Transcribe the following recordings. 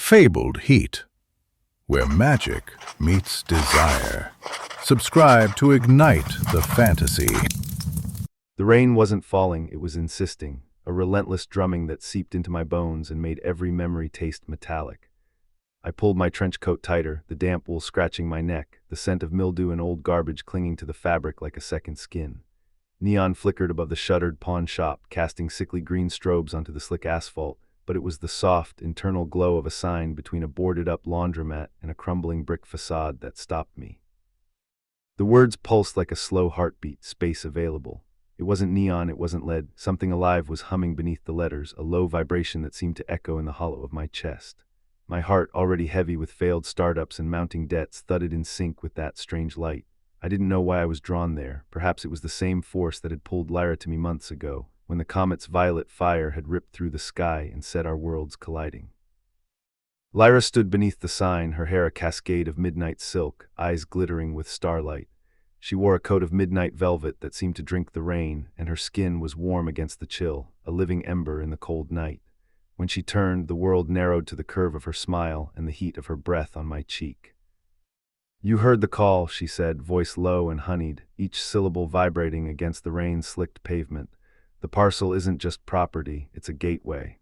fabled heat, where magic meets desire. Subscribe to ignite the fantasy. The rain wasn't falling, it was insisting, a relentless drumming that seeped into my bones and made every memory taste metallic. I pulled my trench coat tighter, the damp wool scratching my neck, the scent of mildew and old garbage clinging to the fabric like a second skin. Neon flickered above the shuttered pawn shop, casting sickly green strobes onto the slick asphalt, but it was the soft, internal glow of a sign between a boarded-up laundromat and a crumbling brick facade that stopped me. The words pulsed like a slow heartbeat, space available. It wasn't neon, it wasn't lead. Something alive was humming beneath the letters, a low vibration that seemed to echo in the hollow of my chest. My heart, already heavy with failed startups and mounting debts, thudded in sync with that strange light. I didn't know why I was drawn there. Perhaps it was the same force that had pulled Lyra to me months ago, when the comet's violet fire had ripped through the sky and set our worlds colliding. Lyra stood beneath the sign, her hair a cascade of midnight silk, eyes glittering with starlight. She wore a coat of midnight velvet that seemed to drink the rain, and her skin was warm against the chill, a living ember in the cold night. When she turned, the world narrowed to the curve of her smile and the heat of her breath on my cheek. "You heard the call," she said, voice low and honeyed, each syllable vibrating against the rain-slicked pavement. "The parcel isn't just property, it's a gateway."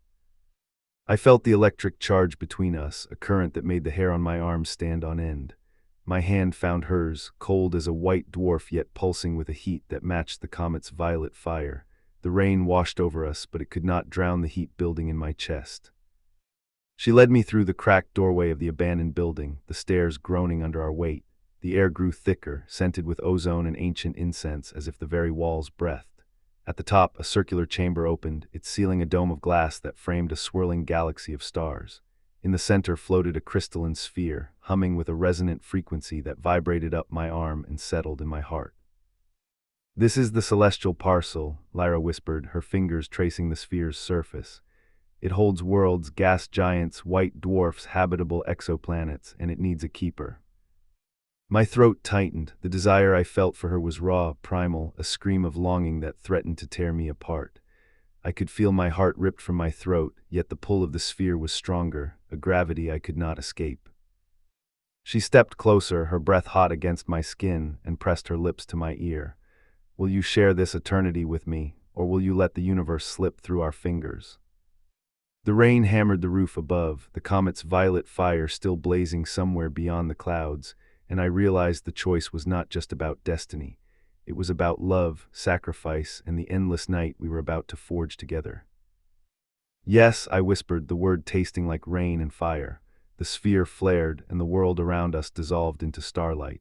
I felt the electric charge between us, a current that made the hair on my arm stand on end. My hand found hers, cold as a white dwarf yet pulsing with a heat that matched the comet's violet fire. The rain washed over us, but it could not drown the heat building in my chest. She led me through the cracked doorway of the abandoned building, the stairs groaning under our weight. The air grew thicker, scented with ozone and ancient incense, as if the very walls breathed. At the top, a circular chamber opened, its ceiling a dome of glass that framed a swirling galaxy of stars. In the center floated a crystalline sphere, humming with a resonant frequency that vibrated up my arm and settled in my heart. "This is the celestial parcel," Lyra whispered, her fingers tracing the sphere's surface. "It holds worlds, gas giants, white dwarfs, habitable exoplanets, and it needs a keeper." My throat tightened. The desire I felt for her was raw, primal, a scream of longing that threatened to tear me apart. I could feel my heart ripped from my throat, yet the pull of the sphere was stronger, a gravity I could not escape. She stepped closer, her breath hot against my skin, and pressed her lips to my ear. "Will you share this eternity with me, or will you let the universe slip through our fingers?" The rain hammered the roof above, the comet's violet fire still blazing somewhere beyond the clouds, and I realized the choice was not just about destiny. It was about love, sacrifice, and the endless night we were about to forge together. "Yes," I whispered, the word tasting like rain and fire. The sphere flared, and the world around us dissolved into starlight.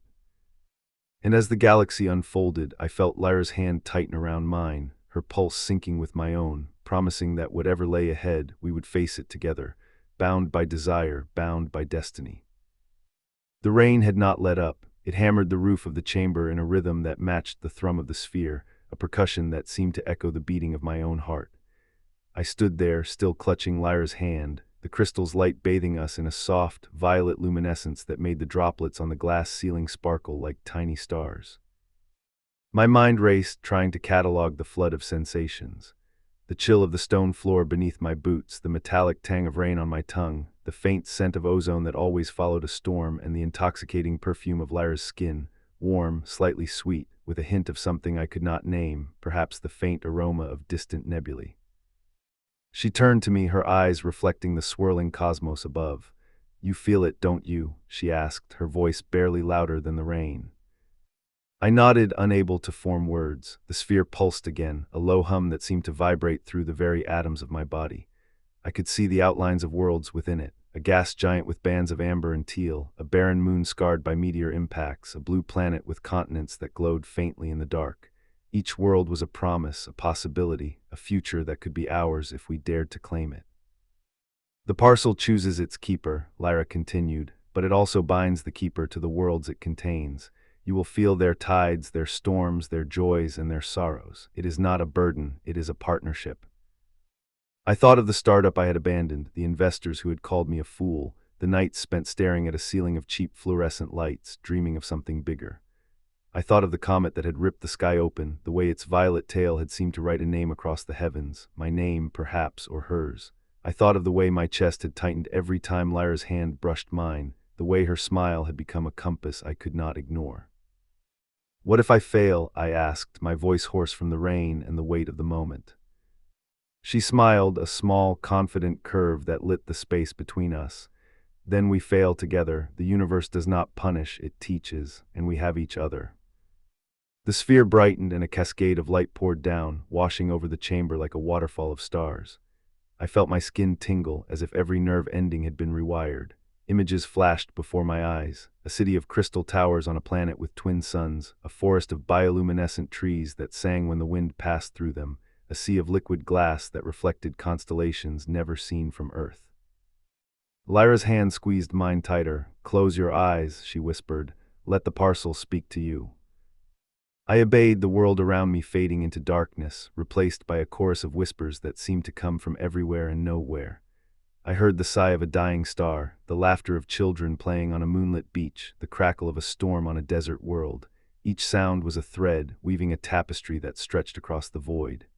And as the galaxy unfolded, I felt Lyra's hand tighten around mine, her pulse syncing with my own, promising that whatever lay ahead, we would face it together, bound by desire, bound by destiny. The rain had not let up. It hammered the roof of the chamber in a rhythm that matched the thrum of the sphere, a percussion that seemed to echo the beating of my own heart. I stood there, still clutching Lyra's hand, the crystal's light bathing us in a soft, violet luminescence that made the droplets on the glass ceiling sparkle like tiny stars. My mind raced, trying to catalog the flood of sensations. The chill of the stone floor beneath my boots, the metallic tang of rain on my tongue, the faint scent of ozone that always followed a storm, and the intoxicating perfume of Lyra's skin, warm, slightly sweet, with a hint of something I could not name, perhaps the faint aroma of distant nebulae. She turned to me, her eyes reflecting the swirling cosmos above. "You feel it, don't you?" she asked, her voice barely louder than the rain. I nodded, unable to form words. The sphere pulsed again, a low hum that seemed to vibrate through the very atoms of my body. I could see the outlines of worlds within it, a gas giant with bands of amber and teal, a barren moon scarred by meteor impacts, a blue planet with continents that glowed faintly in the dark. Each world was a promise, a possibility, a future that could be ours if we dared to claim it. "The parcel chooses its keeper," Lyra continued, "but it also binds the keeper to the worlds it contains. You will feel their tides, their storms, their joys, and their sorrows. It is not a burden, it is a partnership." I thought of the startup I had abandoned, the investors who had called me a fool, the nights spent staring at a ceiling of cheap fluorescent lights, dreaming of something bigger. I thought of the comet that had ripped the sky open, the way its violet tail had seemed to write a name across the heavens, my name, perhaps, or hers. I thought of the way my chest had tightened every time Lyra's hand brushed mine, the way her smile had become a compass I could not ignore. "What if I fail?" I asked, my voice hoarse from the rain and the weight of the moment. She smiled, a small, confident curve that lit the space between us. "Then we fail together. The universe does not punish, it teaches, and we have each other." The sphere brightened and a cascade of light poured down, washing over the chamber like a waterfall of stars. I felt my skin tingle, as if every nerve ending had been rewired. Images flashed before my eyes: a city of crystal towers on a planet with twin suns, a forest of bioluminescent trees that sang when the wind passed through them, a sea of liquid glass that reflected constellations never seen from Earth. Lyra's hand squeezed mine tighter. "Close your eyes," she whispered. "Let the parcel speak to you." I obeyed, the world around me fading into darkness, replaced by a chorus of whispers that seemed to come from everywhere and nowhere. I heard the sigh of a dying star, the laughter of children playing on a moonlit beach, the crackle of a storm on a desert world. Each sound was a thread, weaving a tapestry that stretched across the void.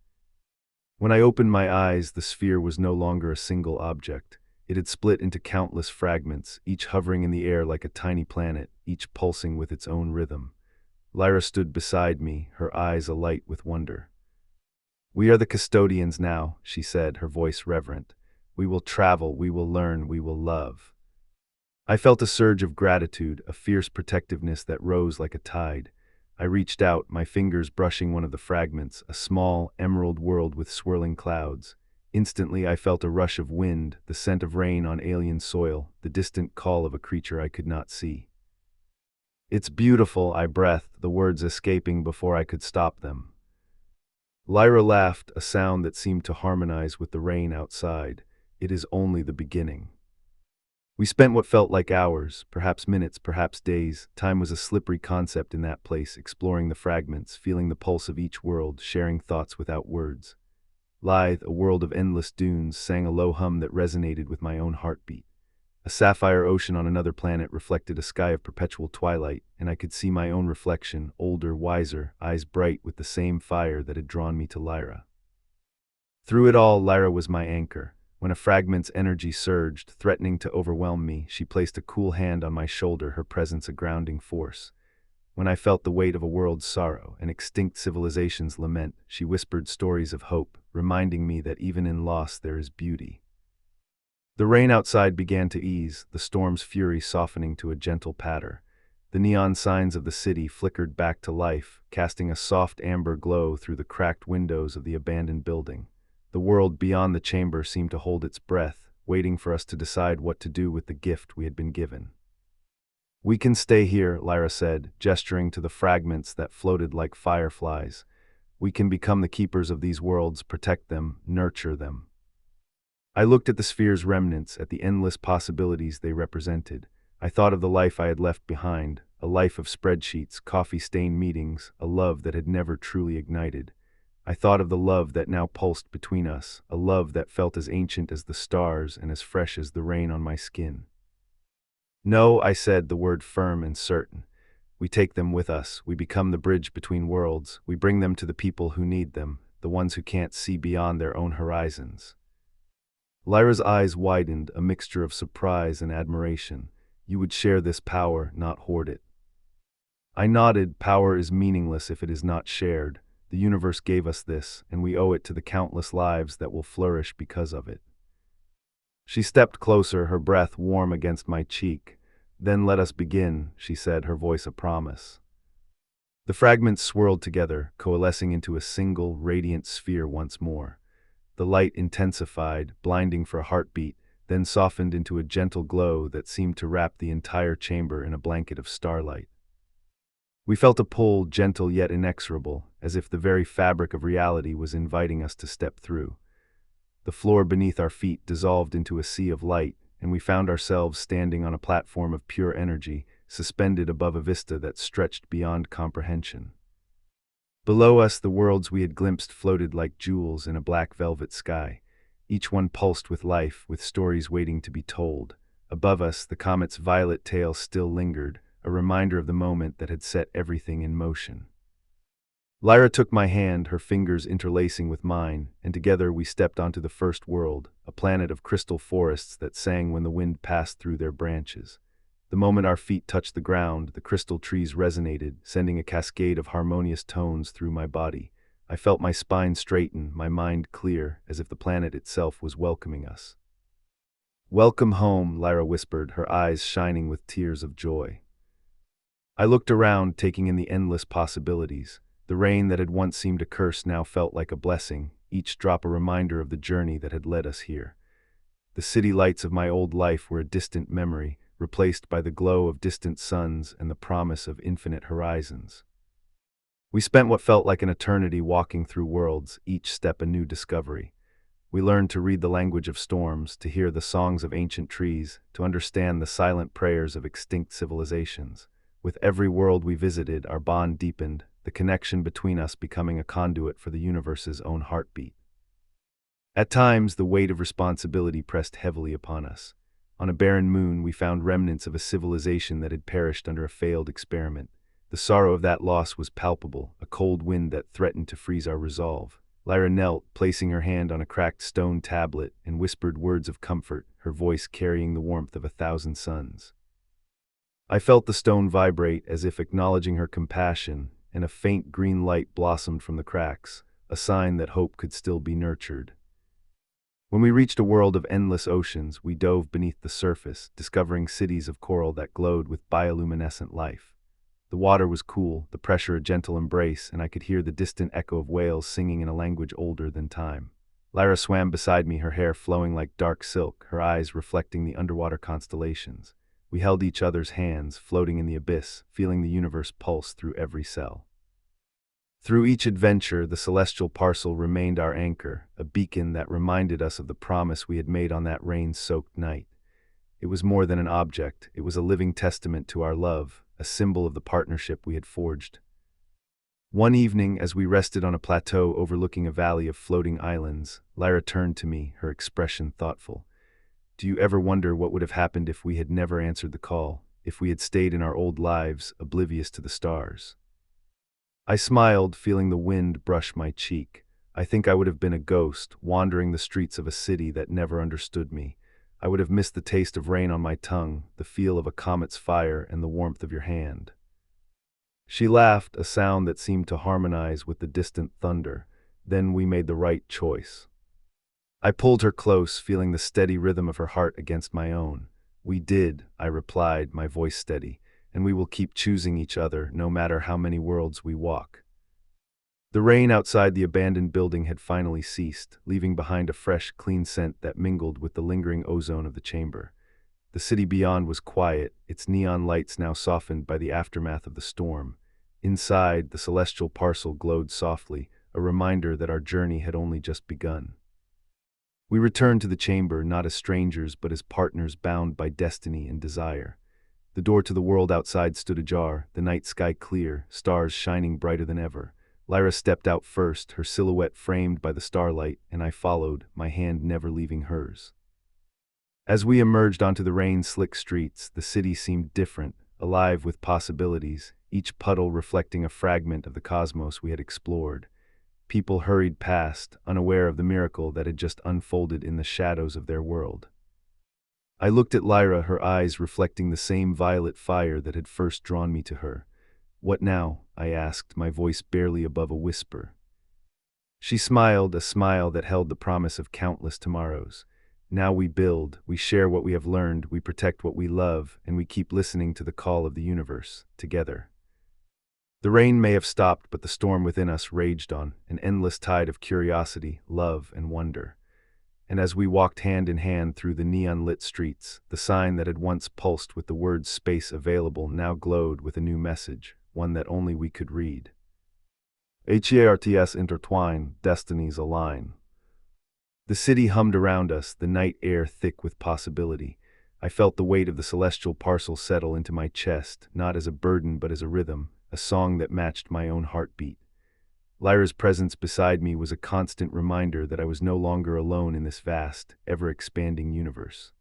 When I opened my eyes, the sphere was no longer a single object. It had split into countless fragments, each hovering in the air like a tiny planet, each pulsing with its own rhythm. Lyra stood beside me, her eyes alight with wonder. "We are the custodians now," she said, her voice reverent. "We will travel, we will learn, we will love." I felt a surge of gratitude, a fierce protectiveness that rose like a tide. I reached out, my fingers brushing one of the fragments, a small, emerald world with swirling clouds. Instantly I felt a rush of wind, the scent of rain on alien soil, the distant call of a creature I could not see. "It's beautiful," I breathed, the words escaping before I could stop them. Lyra laughed, a sound that seemed to harmonize with the rain outside. "It is only the beginning." We spent what felt like hours, perhaps minutes, perhaps days. Time was a slippery concept in that place, exploring the fragments, feeling the pulse of each world, sharing thoughts without words. Lithe, a world of endless dunes, sang a low hum that resonated with my own heartbeat. A sapphire ocean on another planet reflected a sky of perpetual twilight, and I could see my own reflection, older, wiser, eyes bright with the same fire that had drawn me to Lyra. Through it all, Lyra was my anchor. When a fragment's energy surged, threatening to overwhelm me, she placed a cool hand on my shoulder, her presence a grounding force. When I felt the weight of a world's sorrow, an extinct civilization's lament, she whispered stories of hope, reminding me that even in loss there is beauty. The rain outside began to ease, the storm's fury softening to a gentle patter. The neon signs of the city flickered back to life, casting a soft amber glow through the cracked windows of the abandoned building. The world beyond the chamber seemed to hold its breath, waiting for us to decide what to do with the gift we had been given. "We can stay here," Lyra said, gesturing to the fragments that floated like fireflies. "We can become the keepers of these worlds, protect them, nurture them." I looked at the sphere's remnants, at the endless possibilities they represented. I thought of the life I had left behind, a life of spreadsheets, coffee-stained meetings, a love that had never truly ignited. I thought of the love that now pulsed between us, a love that felt as ancient as the stars and as fresh as the rain on my skin. "No," I said, the word firm and certain. "We take them with us. We become the bridge between worlds. We bring them to the people who need them, the ones who can't see beyond their own horizons." Lyra's eyes widened, a mixture of surprise and admiration. "You would share this power, not hoard it." I nodded. "Power is meaningless if it is not shared. The universe gave us this, and we owe it to the countless lives that will flourish because of it." She stepped closer, her breath warm against my cheek. "Then let us begin," she said, her voice a promise. The fragments swirled together, coalescing into a single, radiant sphere once more. The light intensified, blinding for a heartbeat, then softened into a gentle glow that seemed to wrap the entire chamber in a blanket of starlight. We felt a pull, gentle yet inexorable, as if the very fabric of reality was inviting us to step through. The floor beneath our feet dissolved into a sea of light, and we found ourselves standing on a platform of pure energy, suspended above a vista that stretched beyond comprehension. Below us, the worlds we had glimpsed floated like jewels in a black velvet sky. Each one pulsed with life, with stories waiting to be told. Above us, the comet's violet tail still lingered, a reminder of the moment that had set everything in motion. Lyra took my hand, her fingers interlacing with mine, and together we stepped onto the first world, a planet of crystal forests that sang when the wind passed through their branches. The moment our feet touched the ground, the crystal trees resonated, sending a cascade of harmonious tones through my body. I felt my spine straighten, my mind clear, as if the planet itself was welcoming us. "Welcome home," Lyra whispered, her eyes shining with tears of joy. I looked around, taking in the endless possibilities. The rain that had once seemed a curse now felt like a blessing, each drop a reminder of the journey that had led us here. The city lights of my old life were a distant memory, replaced by the glow of distant suns and the promise of infinite horizons. We spent what felt like an eternity walking through worlds, each step a new discovery. We learned to read the language of storms, to hear the songs of ancient trees, to understand the silent prayers of extinct civilizations. With every world we visited, our bond deepened, the connection between us becoming a conduit for the universe's own heartbeat. At times, the weight of responsibility pressed heavily upon us. On a barren moon, we found remnants of a civilization that had perished under a failed experiment. The sorrow of that loss was palpable, a cold wind that threatened to freeze our resolve. Lyra knelt, placing her hand on a cracked stone tablet, and whispered words of comfort, her voice carrying the warmth of 1,000 suns. I felt the stone vibrate as if acknowledging her compassion, and a faint green light blossomed from the cracks, a sign that hope could still be nurtured. When we reached a world of endless oceans, we dove beneath the surface, discovering cities of coral that glowed with bioluminescent life. The water was cool, the pressure a gentle embrace, and I could hear the distant echo of whales singing in a language older than time. Lyra swam beside me, her hair flowing like dark silk, her eyes reflecting the underwater constellations. We held each other's hands, floating in the abyss, feeling the universe pulse through every cell. Through each adventure, the celestial parcel remained our anchor, a beacon that reminded us of the promise we had made on that rain-soaked night. It was more than an object, it was a living testament to our love, a symbol of the partnership we had forged. One evening, as we rested on a plateau overlooking a valley of floating islands, Lyra turned to me, her expression thoughtful. "Do you ever wonder what would have happened if we had never answered the call, if we had stayed in our old lives, oblivious to the stars?" I smiled, feeling the wind brush my cheek. I think I would have been a ghost, wandering the streets of a city that never understood me. I would have missed the taste of rain on my tongue, the feel of a comet's fire, and the warmth of your hand. She laughed, a sound that seemed to harmonize with the distant thunder. Then we made the right choice. I pulled her close, feeling the steady rhythm of her heart against my own. "We did," I replied, my voice steady, "and we will keep choosing each other, no matter how many worlds we walk." The rain outside the abandoned building had finally ceased, leaving behind a fresh, clean scent that mingled with the lingering ozone of the chamber. The city beyond was quiet, its neon lights now softened by the aftermath of the storm. Inside, the celestial parcel glowed softly, a reminder that our journey had only just begun. We returned to the chamber, not as strangers, but as partners bound by destiny and desire. The door to the world outside stood ajar, the night sky clear, stars shining brighter than ever. Lyra stepped out first, her silhouette framed by the starlight, and I followed, my hand never leaving hers. As we emerged onto the rain-slick streets, the city seemed different, alive with possibilities, each puddle reflecting a fragment of the cosmos we had explored. People hurried past, unaware of the miracle that had just unfolded in the shadows of their world. I looked at Lyra, her eyes reflecting the same violet fire that had first drawn me to her. "What now?" I asked, my voice barely above a whisper. She smiled, a smile that held the promise of countless tomorrows. "Now we build, we share what we have learned, we protect what we love, and we keep listening to the call of the universe, together." The rain may have stopped, but the storm within us raged on, an endless tide of curiosity, love, and wonder. And as we walked hand in hand through the neon-lit streets, the sign that had once pulsed with the words "space available" now glowed with a new message, one that only we could read. HEARTS intertwine, destinies align. The city hummed around us, the night air thick with possibility. I felt the weight of the celestial parcel settle into my chest, not as a burden but as a rhythm, a song that matched my own heartbeat. Lyra's presence beside me was a constant reminder that I was no longer alone in this vast, ever-expanding universe.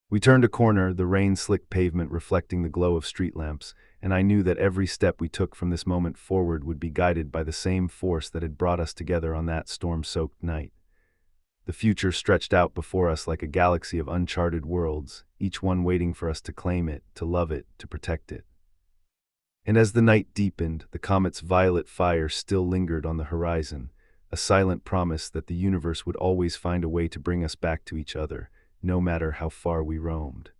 We turned a corner, the rain-slicked pavement reflecting the glow of street lamps, and I knew that every step we took from this moment forward would be guided by the same force that had brought us together on that storm-soaked night. The future stretched out before us like a galaxy of uncharted worlds, each one waiting for us to claim it, to love it, to protect it. And as the night deepened, the comet's violet fire still lingered on the horizon, a silent promise that the universe would always find a way to bring us back to each other, no matter how far we roamed.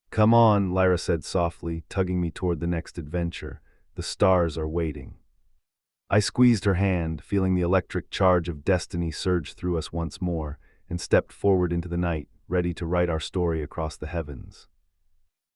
"Come on," Lyra said softly, tugging me toward the next adventure. "The stars are waiting." I squeezed her hand, feeling the electric charge of destiny surge through us once more, and stepped forward into the night, ready to write our story across the heavens.